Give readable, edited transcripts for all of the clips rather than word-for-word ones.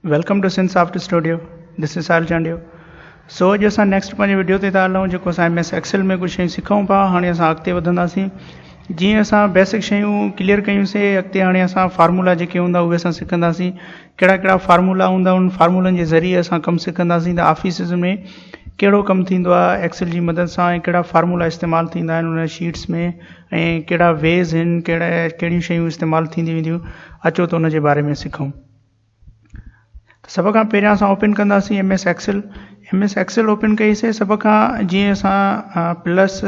Welcome to Synsoft Studio. This is Sal Chandio. So अॼु असां next पंहिंजे video ते था हलूं जेको असां MS एक्सेल में कुछ शयूं सिखूं पिया। हाणे असां अॻिते वधंदासीं जीअं असां बेसिक शयूं क्लियर कयूंसीं। अॻिते हाणे असां फार्मूला जेके हूंदा उहे असां सिखंदासीं। कहिड़ा कहिड़ा फार्मूला हूंदा उन फार्मूलनि जे ज़रिए असां कमु सिखंदासीं त ऑफिसिस में कहिड़ो कमु थींदो आहे एक्सेल जी मदद सां, ऐं कहिड़ा फार्मूला इस्तेमालु थींदा आहिनि उन शीट्स में, ऐं कहिड़ा वेज़ आहिनि, कहिड़ियूं शयूं इस्तेमालु थींदियूं वेंदियूं। अचो त उन जे बारे में सिखूं। सब खां पहिरियां असां ओपन कंदासीं MS एक्सेल ओपन कईसीं। सब खां जीअं असां प्लस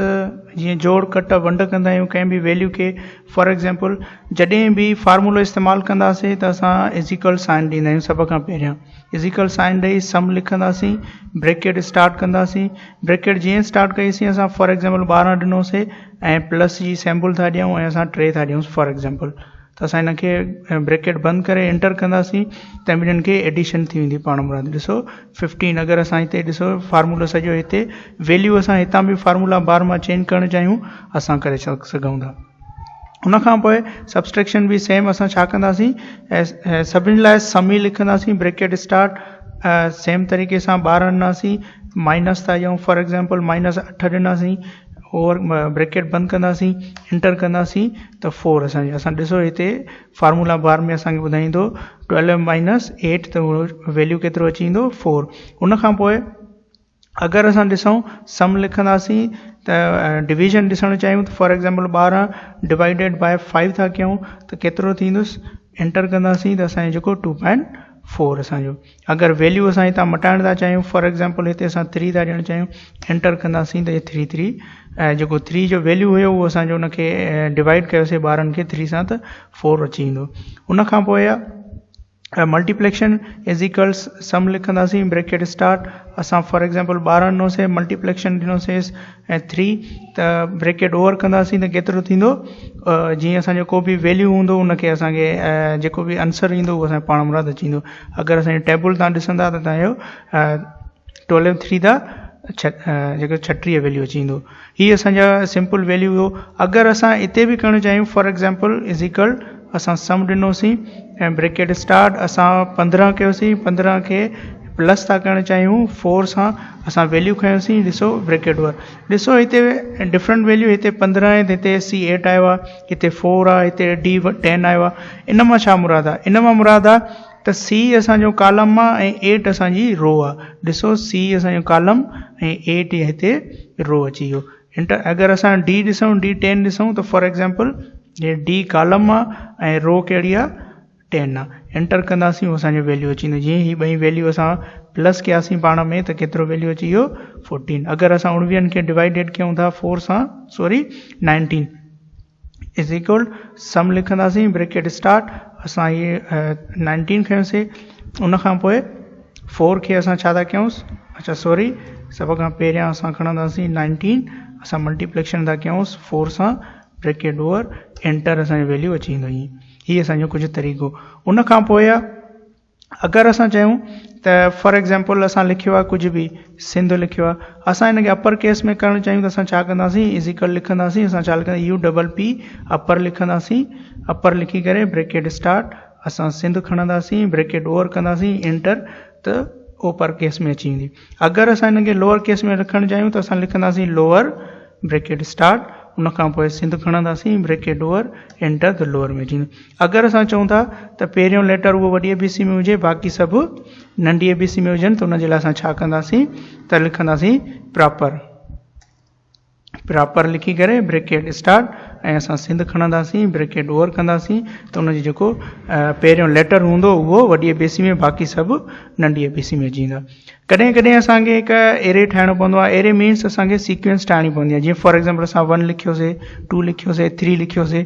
जीअं जोड़ कट वंड कंदा आहियूं कंहिं बि वैल्यू खे। फॉर एग्जांपल जॾहिं बि फार्मूलो इस्तेमालु कंदासीं त असां इज़िकल साइन ॾींदा आहियूं। सब खां पहिरियां इज़िकल साइन ॾेई सम लिखंदासीं, ब्रैकेट स्टार्ट कंदासीं। ब्रैकेट जीअं स्टार्ट कईसीं असां फॉर एग्जांपल 12 ॾिनोसीं ऐं प्लस जी सिंबल था ॾियूं ऐं असां 3 था ॾियूं फॉर एग्जांपल। त असां हिन खे ब्रैकेट बंदि करे एंटर कंदासीं त ॿिन्हिनि खे एडिशन थी वेंदी पाण मुराद। ॾिसो 15। अगरि असां हिते ॾिसो फार्मूलो सॼो हिते वैल्यू असां हितां बि फार्मूला बार मां चेंज करणु चाहियूं असां करे सघूं था। उन खां पोइ सब्सट्रैक्शन बि सेम असां छा कंदासीं, सभिनी लाइ सम ई लिखंदासीं। ब्रैकेट स्टार्ट सेम तरीक़े सां 12 ॾिनासीं, माइनस था ॾियूं फॉर एग्जांपल -8 ॾिनासीं, ओवर ब्रैकेट बंदि कंदासीं, एंटर कंदासीं त 4 असां ॾिसो हिते फार्मूला बार में असांखे ॿुधाईंदो 12 - 8 त वैल्यू केतिरो अची वेंदो 4। उन खां पोइ अगरि असां ॾिसूं सम लिखंदासीं त डिवीजन ॾिसणु चाहियूं त फॉर एग्जांपल 12 डिवाइडेड बाय 5 था कयूं त केतिरो थींदुसि, एंटर कंदासीं त असांजो जेको 2.4 असांजो। अगरि वैल्यू असां हितां मटाइण था चाहियूं फॉर एग्जांपल हिते असां 3 था ॾियणु चाहियूं, एंटर कंदासीं त 33 जेको 3 जो वैल्यू हुयो उहो असांजो उनखे डिवाइड कयोसीं ॿारनि खे 3 सां त 4 अची वेंदो। उन खां पोइ मल्टीप्लेक्शन इज़िकल्स सम लिखंदासीं, ब्रैकेट स्टार्ट असां फॉर एग्जांपल 12 ॾिनोसीं, मल्टीप्लेक्शन ॾिनोसीं ऐं 3 त ब्रैकेट ओवर कंदासीं त केतिरो थींदो, जीअं असांजो को बि वैल्यू हूंदो उनखे असांखे जेको बि आंसर ईंदो उहो असांखे पाण मुराद अची वेंदो। अगरि असांजी टेबल तव्हां ॾिसंदा त तव्हांजो 12 3 था जेको 36 वैल्यू अची वेंदो। हीअ असांजा सिंपल वैल्यू हुयो। अगरि असां हिते बि करणु चाहियूं फॉर एग्जांपल इज़िकल असां सम ॾिनोसीं ऐं ब्रैकेट स्टार्ट असां 15 कयोसीं, 15 खे प्लस था करणु चाहियूं 4 सां असां वैल्यू खयोंसीं, ॾिसो ब्रैकेट वर ॾिसो हिते डिफरेंट वैल्यू, हिते 15 आहे, हिते C8 आयो आहे, हिते 4 आहे, हिते D10 आयो आहे। इन मां छा मुराद आहे, इन मां मुराद आहे त C असांजो कॉलम मां ऐं 8 असांजी रो आहे। ॾिसो C असांजो कॉलम ऐं 8 हिते रो अची वियो। अगरि असां D ॾिसूं D10 ॾिसूं त फॉर एग्जांपल D कॉलम मां ऐं रो कहिड़ी आहे 10 आहे, एंटर कंदासीं उहो असांजो वैल्यू अची वेंदो। जीअं ही ॿई वैल्यू असां प्लस कयासीं पाण में त केतिरो वैल्यू अची वियो 14। अगरि असां 19 खे डिवाइडेड कयूं था 4 सां 19 इज़ इक्वल सम लिखंदासीं, ब्रैकेट स्टार्ट असां इहे 19 खयोंसीं। उन खां पोइ 4 खे असां छा था कयूंसि, सभ खां पहिरियां असां खणंदासीं 19 असां मल्टीप्लेक्शन था कयूंसि 4 सां, ब्रैकेट ओवर एंटर असांजो वैल्यू अची वेंदो। हीअ असांजो कुझु तरीक़ो। उन खां पोइ अगरि असां चाहियूं त फॉर एग्जांपल असां लिखियो आहे कुझु बि सिंध लिखियो आहे, असां हिनखे अपर केस में करणु चाहियूं त असां छा कंदासीं, इज़िकल लिखंदासीं, असां छा लिखंदासीं UPP अपर लिखंदासीं, अपर लिखी करे ब्रैकेट स्टार्ट असां सिंध खणंदासीं, ब्रैकेट ओवर कंदासीं, एंटर त ओपर केस में अची वेंदी। अगरि असां हिनखे लोअर केस में रखणु चाहियूं त असां लिखंदासीं लोअर ब्रैकेट स्टार्ट, उन खां पोइ सिंध खणंदासीं, ब्रैकेट ओवर एंटर त लोअर में अची वेंदो। अगरि असां चऊं था त पहिरियों लेटर उहो वॾी ABC में हुजे, बाक़ी सभु नंढी ABC में हुजनि, त उनजे लाइ असां छा कंदासीं त लिखंदासीं प्रॉपर लिखी करे ब्रैकेट स्टार्ट ऐं असां सिंध खणंदासीं, ब्रैकेट ओवर कंदासीं त उनजो जेको पहिरियों लेटर हूंदो उहो वॾी ABC में, बाक़ी सभु नंढी ABC में अची वेंदा। कॾहिं कॾहिं असांखे हिकु एरे ठाहिणो पवंदो आहे। एरे मीन्स असांखे सीक्वेंस ठाहिणी पवंदी आहे। जीअं फॉर एग्जांपल असां 1 लिखियोसीं, 2 लिखियोसीं, 3 लिखियोसीं,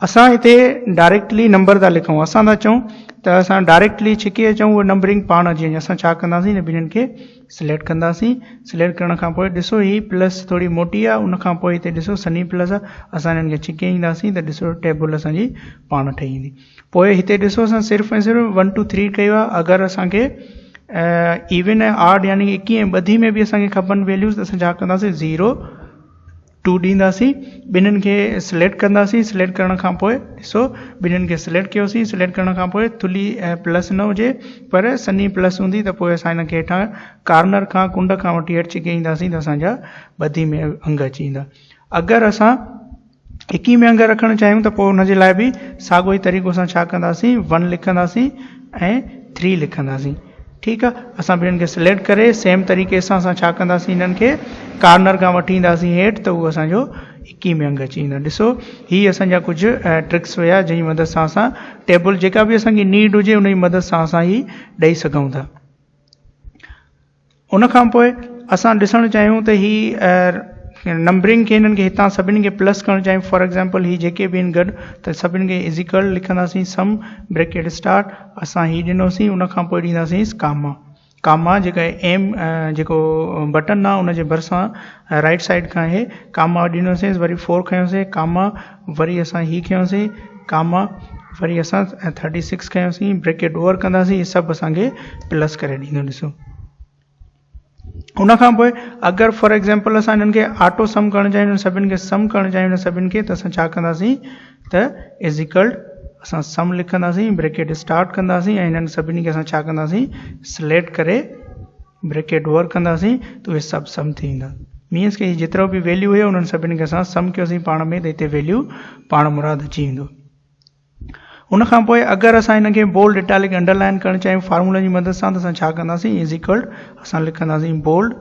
असां हिते डायरेक्टली नंबर था लिखूं। असां था चऊं त असां डायरेक्टली छिके अचूं उहा नंबरिंग पाण अची वञे, असां छा कंदासीं न ॿिन्हिनि खे सिलेक्ट कंदासीं। सिलेक्ट करण खां पोइ ॾिसो ही प्लस थोरी मोटी आहे, उन खां पोइ हिते ॾिसो सनी प्लस आहे, असां हिननि खे छिके ईंदासीं त ॾिसो टेबल असांजी पाण ठही ईंदी। पोइ हिते ॾिसो असां सिर्फ़ु ऐं सिर्फ़ु 1 2 3 कयो आहे। अगरि असांखे इवन ऐं ऑड यानी कि 21 ऐं 32 में बि असांखे खपनि वैल्यूज़ त असां छा कंदासीं 0 2 ॾींदासीं, ॿिन्हिनि खे सिलेक्ट कंदासीं। सिलेक्ट करण खां पोइ ॾिसो ॿिन्हिनि खे सिलेक्ट कयोसीं। सिलेक्ट करण खां पोइ थुली ऐं प्लस न हुजे पर सनी प्लस हूंदी त पोइ असां हिन खे हेठां कार्नर खां कुंड खां वठी हेठि छिके ईंदासीं त असांजा ॿधी में अंग अची वेंदा। अगरि असां 21 में अंग रखणु चाहियूं त पोइ हुनजे लाइ बि साॻियो ई तरीक़ो सां छा कंदासीं, 1 लिखंदासीं ऐं 3 लिखंदासीं। ठीकु आहे, असां ॿिन्हिनि खे सिलेक्ट करे सेम तरीक़े सां असां छा कंदासीं, हिननि खे कार्नर खां वठी ईंदासीं हेठि त उहो असांजो 21 में अंग अची वेंदा। ॾिसो हीअ असांजा कुझु ट्रिक्स हुया जंहिंजी मदद सां असां टेबल जेका बि असांखे नीड हुजे उन जी मदद सां असां ही ॾेई सघूं था। उन खां पोइ असां ॾिसणु चाहियूं त ही नंबरिंग खे हिननि खे हितां सभिनी खे प्लस करणु चाहियूं। फॉर एग्जाम्पल ही जेके बि आहिनि गॾु त सभिनी खे इज़िकल लिखंदासीं सम ब्रैकेट स्टार्ट। असां ही ॾिनोसीं, उन खां पोइ ॾींदासीं कामा। कामा जेका एम जेको बटन आहे उनजे भरिसां राइट साइड खां आहे कामा ॾिनोसीं, वरी 4 खयोंसीं कामा, वरी असां ही खयोंसीं कामा, वरी असां 36 खयोंसीं, ब्रैकेट ओवर कंदासीं। इहे सभु असांखे प्लस करे ॾींदो। ॾिसो उन खां पोइ अगरि फॉर एग्जाम्पल असां हिननि खे ऑटो सम करणु चाहियूं, सभिनि खे सम करणु चाहियूं सभिनि खे, त असां छा कंदासीं त इज़िकल असां सम लिखंदासीं, ब्रैकेट स्टार्ट कंदासीं ऐं हिननि सभिनी खे असां छा कंदासीं सिलेक्ट करे ब्रैकेट ओवर कंदासीं त उहे सभु सम थी वेंदा। मीन्स के जेतिरो बि वैल्यू हुयो उन्हनि सभिनी खे असां सम कयोसीं पाण में त हिते वैल्यू पाण मुराद अची वेंदो। उन खां पोइ अगरि असां हिन खे बोल्ड इटैलिक अंडरलाइन करणु चाहियूं फार्मूला जी मदद सां त असां छा कंदासीं इज़िकल असां लिखंदासीं बोल्ड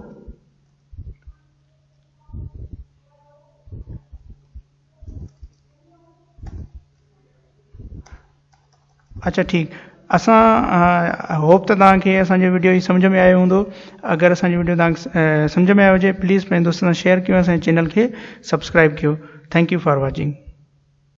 अच्छा ठीकु। असां होप त तव्हांखे असांजो वीडियो ही सम्झ में आयो हूंदो। अगरि असांजो वीडियो तव्हांखे सम्झ में आयो हुजे प्लीज़ पंहिंजे दोस्तनि सां शेयर कयो, असांजे चैनल खे सब्सक्राइब कयो। Thank U for watching.